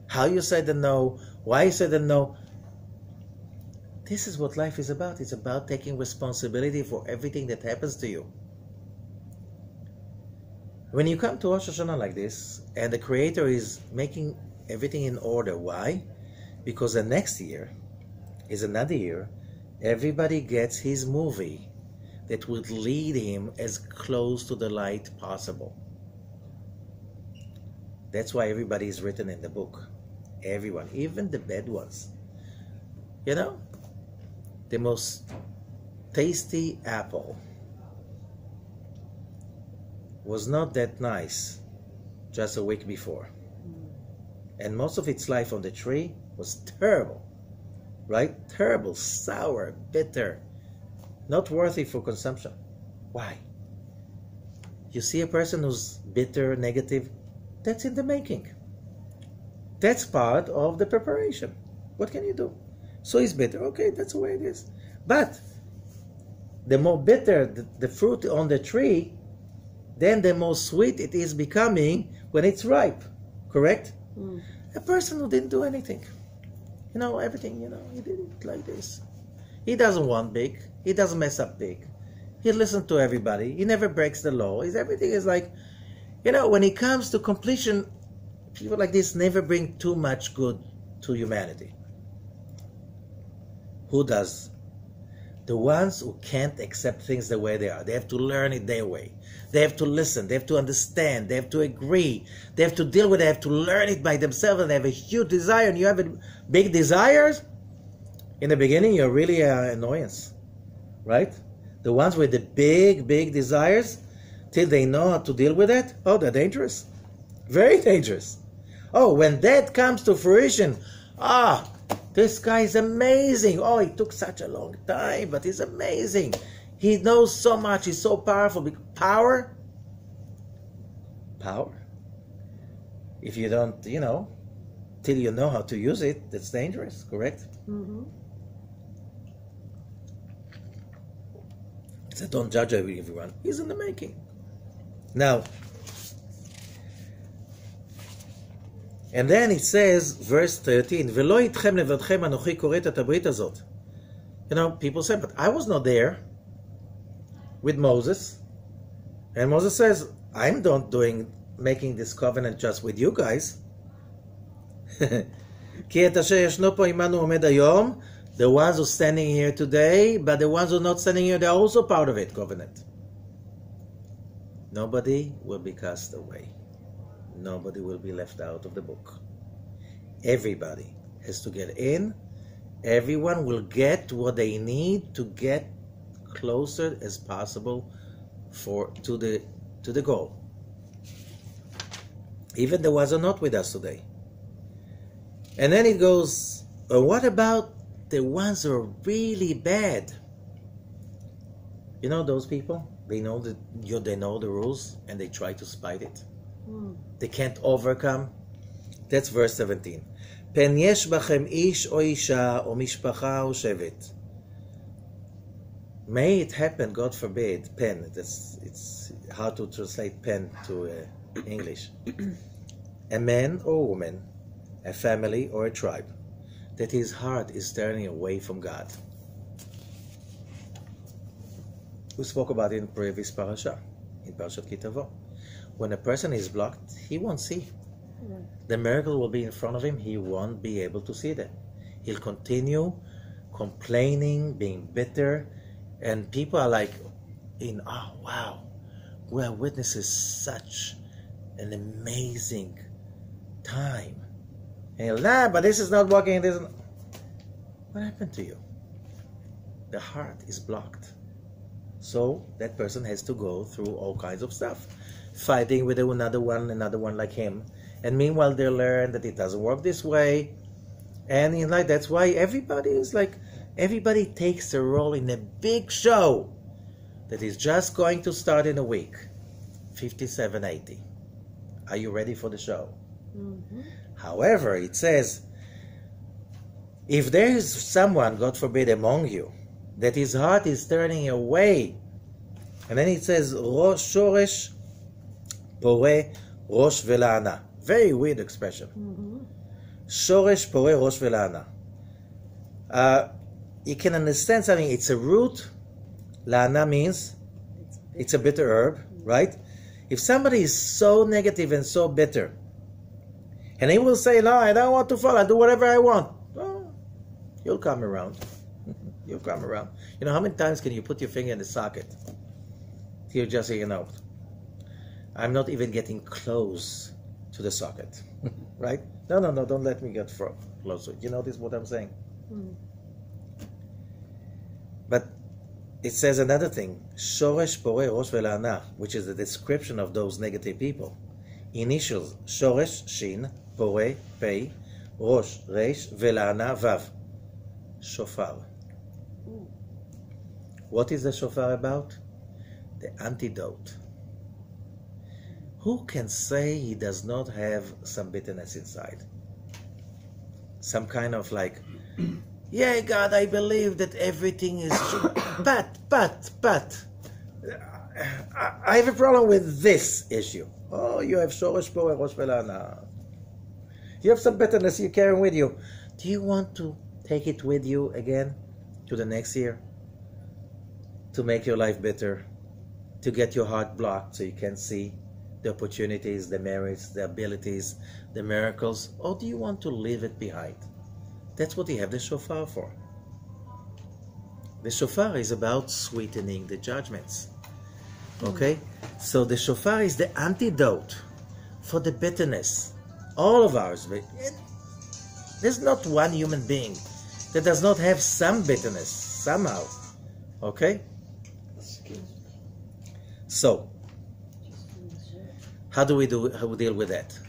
How you said the no, why you said the no. This is what life is about. It's about taking responsibility for everything that happens to you. When you come to Rosh HaShanah like this, and the Creator is making everything in order, why? Because the next year is another year, everybody gets his movie that would lead him as close to the light possible. That's why everybody is written in the book. Everyone, even the bad ones. You know, the most tasty apple was not that nice just a week before. And most of its life on the tree was terrible, right? Terrible, sour, bitter, not worthy for consumption. Why? You see a person who's bitter, negative, that's in the making. That's part of the preparation. What can you do? So he's bitter. Okay, that's the way it is. But the more bitter the fruit on the tree, then the more sweet it is becoming when it's ripe. Correct? A person who didn't do anything. You know, everything, you know, he did it like this. He doesn't want big. He doesn't mess up big. He listens to everybody. He never breaks the law. Everything is like, you know, when it comes to completion, people like this never bring too much good to humanity. Who does? The ones who can't accept things the way they are. They have to learn it their way. They have to listen. They have to understand. They have to agree. They have to deal with it. They have to learn it by themselves. And they have a huge desire. And you have big desires. In the beginning, you're really an annoyance. Right? The ones with the big, big desires, till they know how to deal with it, oh, they're dangerous. Very dangerous. Oh, when that comes to fruition, this guy is amazing. Oh, it took such a long time, but he's amazing. He knows so much. He's so powerful. Power? Power. If you don't, you know, till you know how to use it, that's dangerous, correct? Mm-hmm. So don't judge everyone. He's in the making. Now, and then it says, verse 13, "V'lo itchem levadchem anochi koret et habrit hazot." You know, people say, but I was not there with Moses. And Moses says, I'm not making this covenant just with you guys. Ki et asher yeshno po imanu omed hayom, the ones who are standing here today, but the ones who are not standing here, they're also part of it, covenant. Nobody will be cast away. Nobody will be left out of the book. Everybody has to get in. Everyone will get what they need to get closer as possible to the goal. Even the ones who are not with us today. And then it goes, what about the ones who are really bad? You know those people? They know they know the rules and they try to spite it. They can't overcome. That's verse 17. Pen yesh bachem ish o isha o mishpacha o shevet. May it happen, God forbid, pen. It's hard to translate pen to English. A man or woman, a family or a tribe, that his heart is turning away from God. We spoke about it in previous parasha, in Parashat Kitavo. When a person is blocked, he won't see. The miracle will be in front of him. He won't be able to see that. He'll continue complaining, being bitter, and people are like, oh wow, we are witnesses such an amazing time. And he'll, but this is not working. What happened to you? The heart is blocked. So that person has to go through all kinds of stuff. Fighting with another one like him. And meanwhile they learn that it doesn't work this way. And you know, that's why everybody takes a role in a big show that is just going to start in a week. 5780. Are you ready for the show? Mm-hmm. However, it says, if there is someone, God forbid, among you, that his heart is turning away, and then it says, Shoresh pore rosh vela'ana. Very weird expression. Shoresh pore rosh vela'ana. You can understand something. It's a root. La'ana means it's a bitter herb, right? If somebody is so negative and so bitter, and he will say, no, I don't want to fall, I do whatever I want, well, you'll come around. You'll come around. You know, how many times can you put your finger in the socket? You just say, you know, I'm not even getting close to the socket, right? No, don't let me get close to it. You notice what I'm saying? But it says another thing, Shoresh, Pore, Rosh, Velana, which is the description of those negative people. Initials, Shoresh, Shin, Pore, Pei, Rosh, Reish, Velana, Vav. Shofar. What is the shofar about? The antidote. Who can say he does not have some bitterness inside? Some kind of like, yeah, God, I believe that everything is true. But, I have a problem with this issue. Oh, you have Shoresh, Pore, Rosh, Velana. You have some bitterness you're carrying with you. Do you want to take it with you again to the next year? To make your life bitter? To get your heart blocked so you can see the opportunities, the merits, the abilities, the miracles? Or do you want to leave it behind? That's what you have the shofar for. The shofar is about sweetening the judgments. Okay? So the shofar is the antidote for the bitterness. All of ours. There's not one human being that does not have some bitterness somehow. Okay? So, how do we deal with that?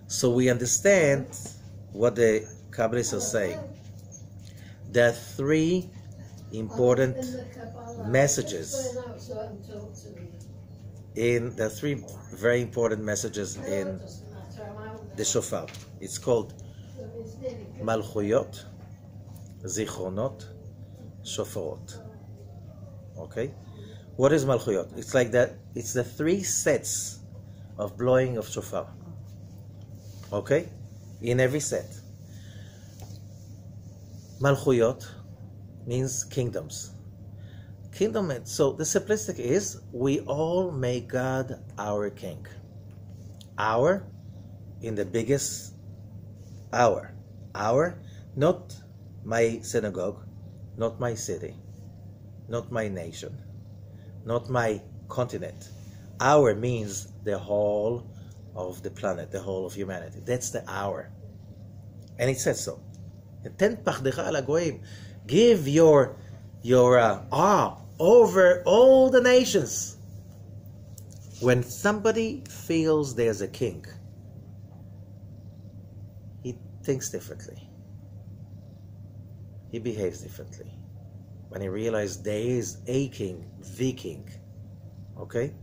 So we understand what the Kabbalists are saying. There are three important messages there are three very important messages in the shofar. It's called Malchuyot, Zichronot, Shofarot. Okay? What is Malchuyot? It's like that. It's the three sets of blowing of shofar. Okay? In every set. Malchuyot means kingdoms. Kingdom, so the simplistic is, we all make God our king. Our, in the biggest our. Our, not my synagogue, not my city, not my nation, not my continent. Our means the whole of the planet, the whole of humanity. That's the our. And it says so. Give your awe over all the nations. When somebody feels there's a king, he thinks differently. He behaves differently. When he realizes there is a king, the king. Okay?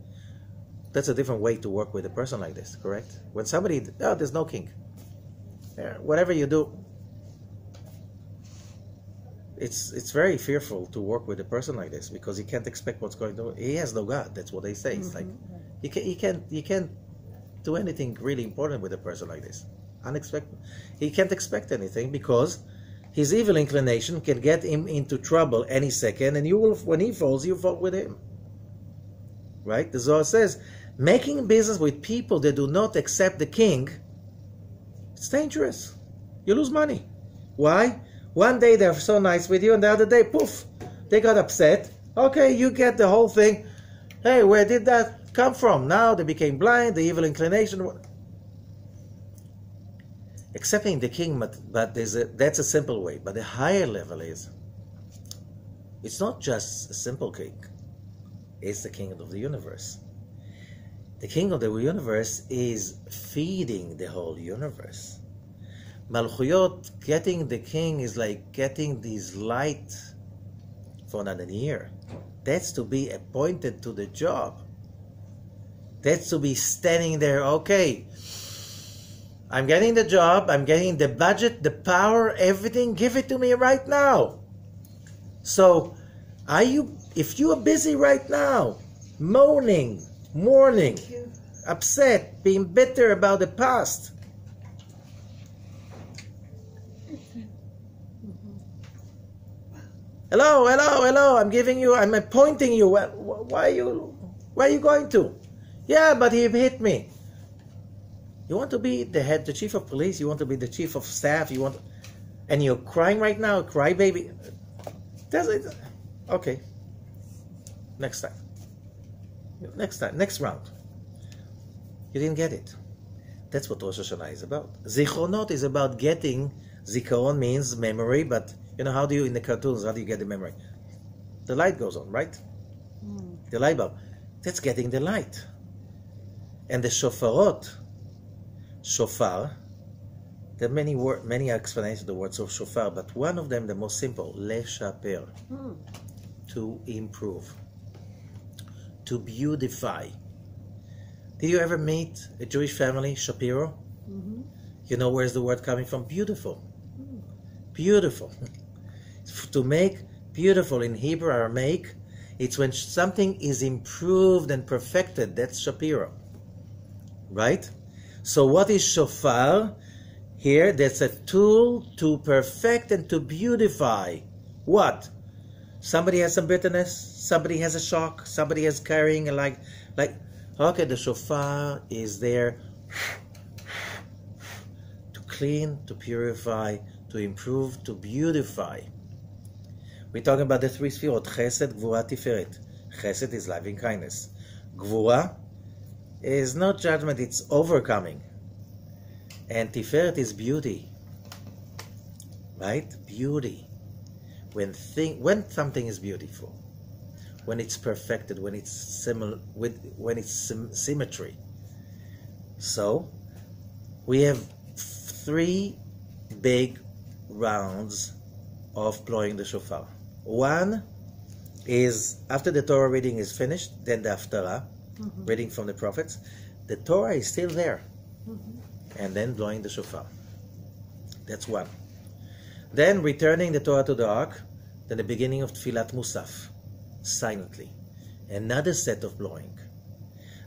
That's a different way to work with a person like this, correct? When somebody, oh, there's no king. Whatever you do, it's very fearful to work with a person like this because he can't expect what's going to. He has no God. That's what they say. It's like he can't do anything really important with a person like this. Unexpected. He can't expect anything because his evil inclination can get him into trouble any second, and you will, when he falls, you fall with him. Right? The Zohar says, making business with people that do not accept the king, it's dangerous. You lose money. Why? One day they're so nice with you, and the other day, poof, they got upset. Okay, you get the whole thing. Hey, where did that come from? Now they became blind, the evil inclination. Accepting the king, but that's a simple way. But the higher level is, it's not just a simple king. It's the king of the universe. The king of the universe is feeding the whole universe. Malchuyot, getting the king is like getting this light for another year. That's to be appointed to the job. That's to be standing there, okay, I'm getting the job, I'm getting the budget, the power, everything, give it to me right now. So, if you are busy right now, mourning, upset, being bitter about the past, hello, I'm appointing you. Why are you going to? Yeah, but he hit me. You want to be the head, the chief of police? You want to be the chief of staff? You want, and you're crying right now, cry baby. Does it? Okay. Next time. Next time. Next round. You didn't get it. That's what Rosh HaShanah is about. Zichronot is about getting. Zikaron means memory, but you know, how do you, in the cartoons, how do you get the memory? The light goes on, right? The light bulb. That's getting the light. And the shofarot, shofar, there are many explanations of the words of shofar, but one of them, the most simple, leshaper, to improve, to beautify. Did you ever meet a Jewish family, Shapiro? You know where's the word coming from? Beautiful. Beautiful. To make beautiful in Hebrew, Aramaic, it's when something is improved and perfected. That's Shapiro. Right? So what is shofar? Here, that's a tool to perfect and to beautify. What? Somebody has some bitterness, somebody has a shock, somebody is carrying like, okay, the shofar is there to clean, to purify, to improve, to beautify. We're talking about the three sfirot, Chesed, Gvura, Tiferet. Chesed is loving kindness. Gvura is not judgment, it's overcoming. And Tiferet is beauty. Right? Beauty. When something is beautiful, when it's perfected, when it's symmetry. So we have 3 big rounds of blowing the shofar. One is after the Torah reading is finished, then the Haftarah, reading from the prophets. The Torah is still there, and then blowing the shofar. That's one. Then returning the Torah to the ark, then the beginning of Tfilat Musaf, silently. Another set of blowing.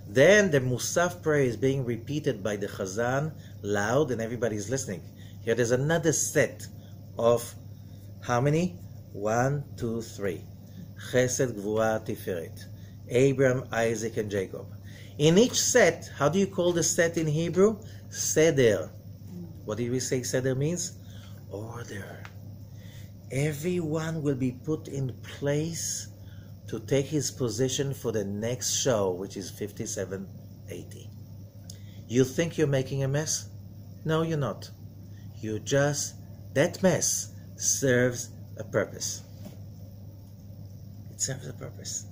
Then the Musaf prayer is being repeated by the Chazan, loud, and everybody's listening. Here there's another set of how many? 1, 2, 3. Chesed, Gvura, Tiferet. Abraham, Isaac, and Jacob. In each set, how do you call the set in Hebrew? Seder. What did we say Seder means? Order. Everyone will be put in place to take his position for the next show, which is 5780. You think you're making a mess? No, you're not. You just, that mess serves a purpose. It serves a purpose.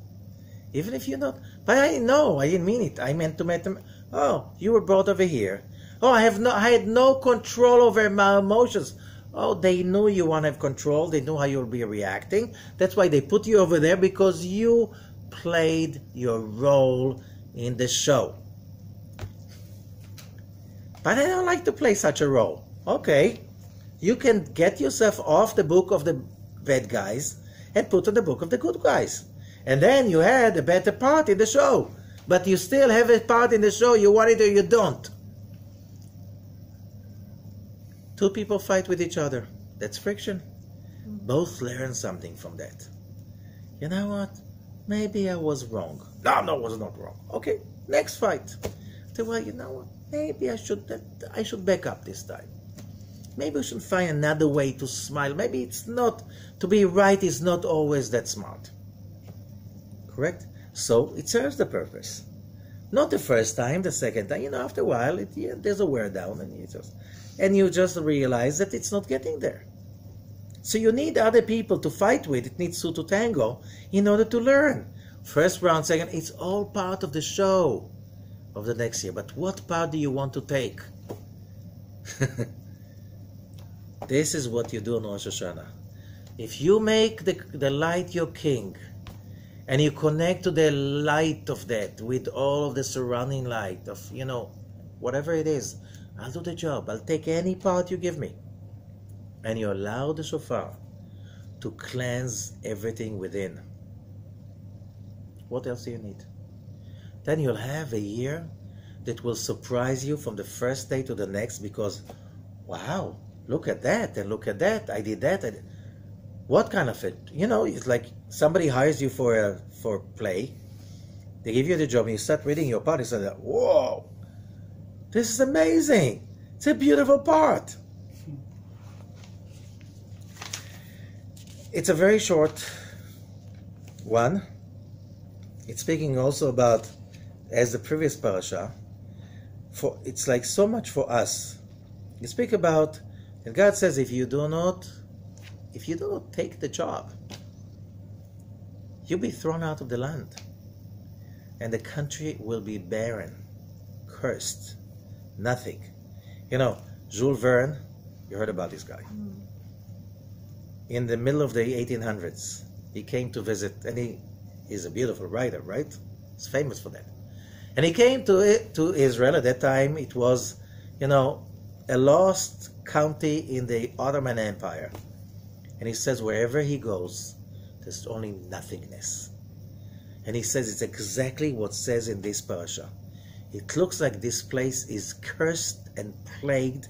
Even if you're not, but I didn't mean it. I meant to make them, oh, you were brought over here. Oh, I had no control over my emotions. Oh, they knew you want to have control. They knew how you'll be reacting. That's why they put you over there, because you played your role in the show. But I don't like to play such a role. Okay, you can get yourself off the book of the bad guys and put on the book of the good guys. And then you had a better part in the show. But you still have a part in the show. You want it or you don't. 2 people fight with each other. That's friction. Both learn something from that. You know what? Maybe I was wrong. No, I was not wrong. Okay, next fight. So, well, you know what? Maybe I should back up this time. Maybe we should find another way to smile. Maybe it's not, to be right is not always that smart. Correct? So it serves the purpose. Not the first time, the second time. You know, after a while, there's a wear down, and you just realize that it's not getting there. So you need other people to fight with. It needs 2 to tango in order to learn. First round, second, it's all part of the show of the next year. But what part do you want to take? This is what you do on Rosh Hashanah. If you make the light your king, and you connect to the light of that with all of the surrounding light of, you know, whatever it is, I'll do the job. I'll take any part you give me. And you allow the shofar to cleanse everything within. What else do you need? Then you'll have a year that will surprise you from the first day to the next, because, wow, look at that, and look at that, I did that. What kind of it? You know, it's like somebody hires you for play, They give you the job and you start reading your part, you say, whoa, this is amazing. It's a beautiful part. It's a very short one. It's speaking also about, as the previous parasha, it's like so much for us. You speak about, and God says, if you do not take the job, you'll be thrown out of the land, and the country will be barren, cursed, nothing. You know, Jules Verne, you heard about this guy. In the middle of the 1800s, he came to visit, and he's a beautiful writer, right? He's famous for that. And he came to Israel. At that time, it was, you know, a lost county in the Ottoman Empire. And he says wherever he goes, there's only nothingness. And he says it's exactly what says in this parasha. It looks like this place is cursed and plagued.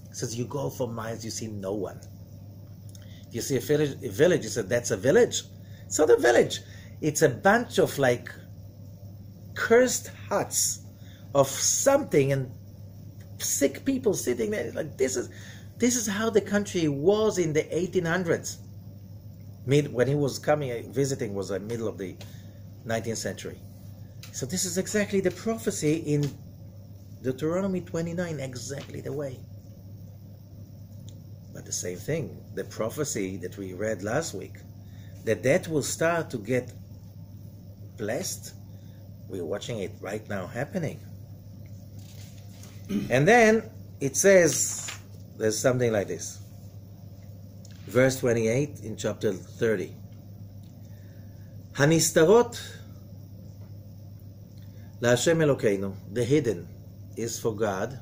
He says you go for miles, you see no one. You see a village, you said that's a village. It's not a village. It's a bunch of like cursed huts of something and sick people sitting there. Like this is how the country was in the 1800s. When he was visiting was the middle of the 19th century. So this is exactly the prophecy in Deuteronomy 29, exactly the way. But the same thing, the prophecy that we read last week, that will start to get blessed. We're watching it right now happening. And then it says, there's something like this. Verse 28 in chapter 30. Hanistarot LaHashem Elokeinu, the hidden is for God,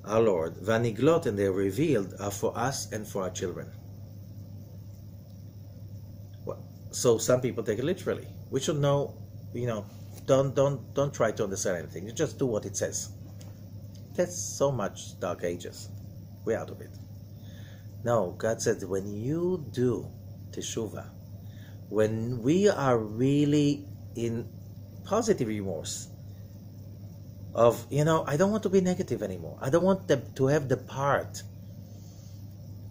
our Lord. Vaniglot, and they are revealed, are for us and for our children. So some people take it literally. We should know, you know, don't try to understand anything. You just do what it says. That's so much dark ages. We're out of it. No, God said when you do teshuvah, when we are really in positive remorse of, you know, I don't want to be negative anymore. I don't want them to have the part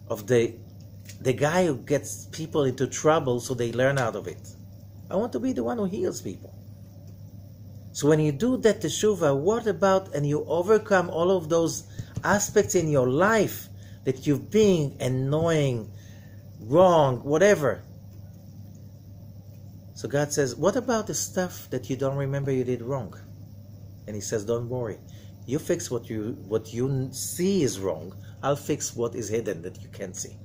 of the guy who gets people into trouble so they learn out of it. I want to be the one who heals people. So when you do that teshuvah, what about, and you overcome all of those aspects in your life that you've been annoying, wrong, whatever. So God says, what about the stuff that you don't remember you did wrong? And he says, don't worry. You fix what you see is wrong. I'll fix what is hidden that you can't see.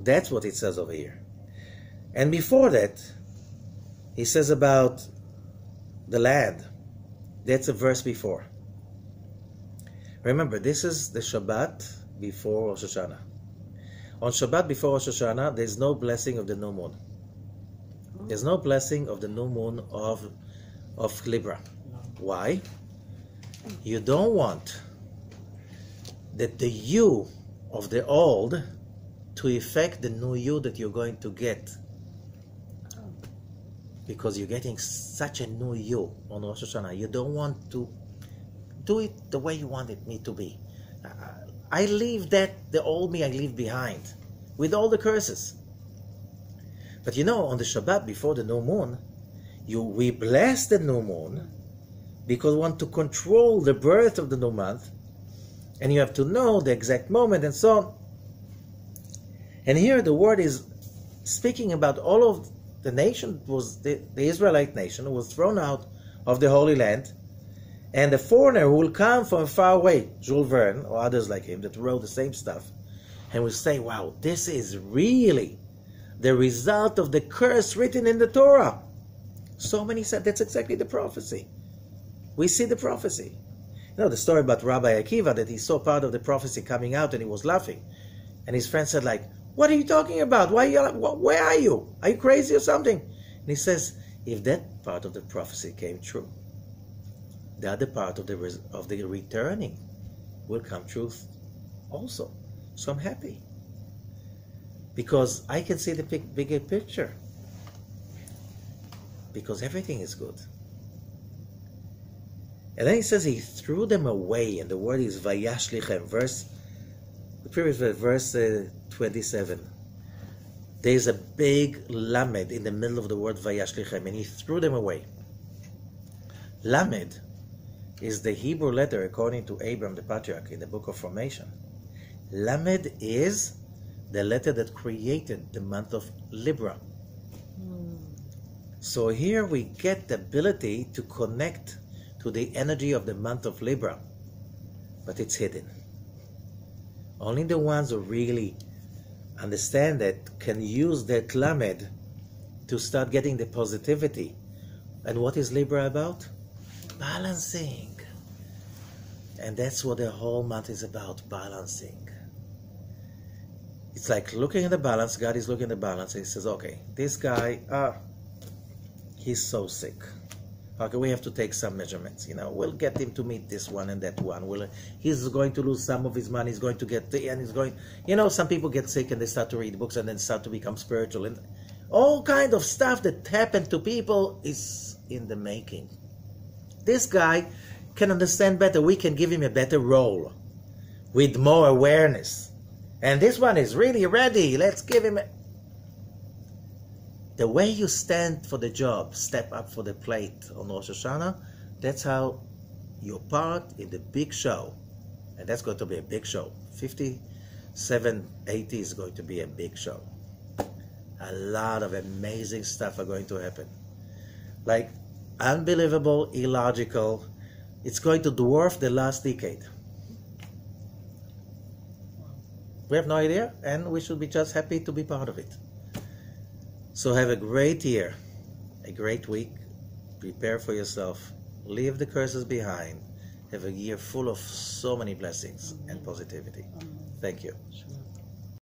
That's what it says over here. And before that, he says about the land. That's a verse before. Remember, this is the Shabbat before Rosh HaShanah. On Shabbat before Rosh HaShanah, there's no blessing of the new moon. There's no blessing of the new moon of Libra. Why? You don't want that the you of the old to affect the new you that you're going to get. Because you're getting such a new you on Rosh Hashanah. You don't want to do it the way you want me to be. I leave that, the old me I leave behind, with all the curses. But you know, on the Shabbat before the new moon, we bless the new moon because we want to control the birth of the new month, and you have to know the exact moment and so on. And here the word is speaking about all of the nation, was the Israelite nation who was thrown out of the Holy Land, and the foreigner who will come from far away, Jules Verne or others like him that wrote the same stuff, and will say, wow, this is really the result of the curse written in the Torah. So many said that's exactly the prophecy. We see the prophecy. You know the story about Rabbi Akiva, that he saw part of the prophecy coming out and he was laughing. And his friend said like, what are you talking about? Where are you? Are you crazy or something? And he says, if that part of the prophecy came true, the other part of the returning will come true also. So I'm happy. Because I can see the bigger picture. because everything is good. And then he says he threw them away, and the word is vayashlichem. The previous verse 27. There's a big lamed in the middle of the word vayashlichem, and he threw them away. Lamed is the Hebrew letter according to Abraham the patriarch in the book of Formation. Lamed is the letter that created the month of Libra. So here we get the ability to connect to the energy of the month of Libra, but it's hidden. Only the ones who really understand that can use that lamed to start getting the positivity. And what is Libra about? Balancing. And that's what the whole month is about, balancing. It's like looking at the balance. God is looking at the balance, and he says, okay, this guy, he's so sick. Okay, we have to take some measurements. We'll get him to meet this one and that one. He's going to lose some of his money. He's going to get and he's going. Some people get sick and they start to read books and then start to become spiritual, and all kind of stuff that happened to people is in the making. This guy can understand better. We can give him a better role with more awareness. And this one is really ready. Let's give him the way you stand for the job, step up for the plate on Rosh HaShanah, that's how you're part in the big show. And that's going to be a big show. 57, 80 is going to be a big show. A lot of amazing stuff are going to happen. Like unbelievable, illogical. It's going to dwarf the last decade. We have no idea, and we should be just happy to be part of it. So have a great year, a great week. Prepare for yourself. Leave the curses behind. Have a year full of so many blessings and positivity. Thank you.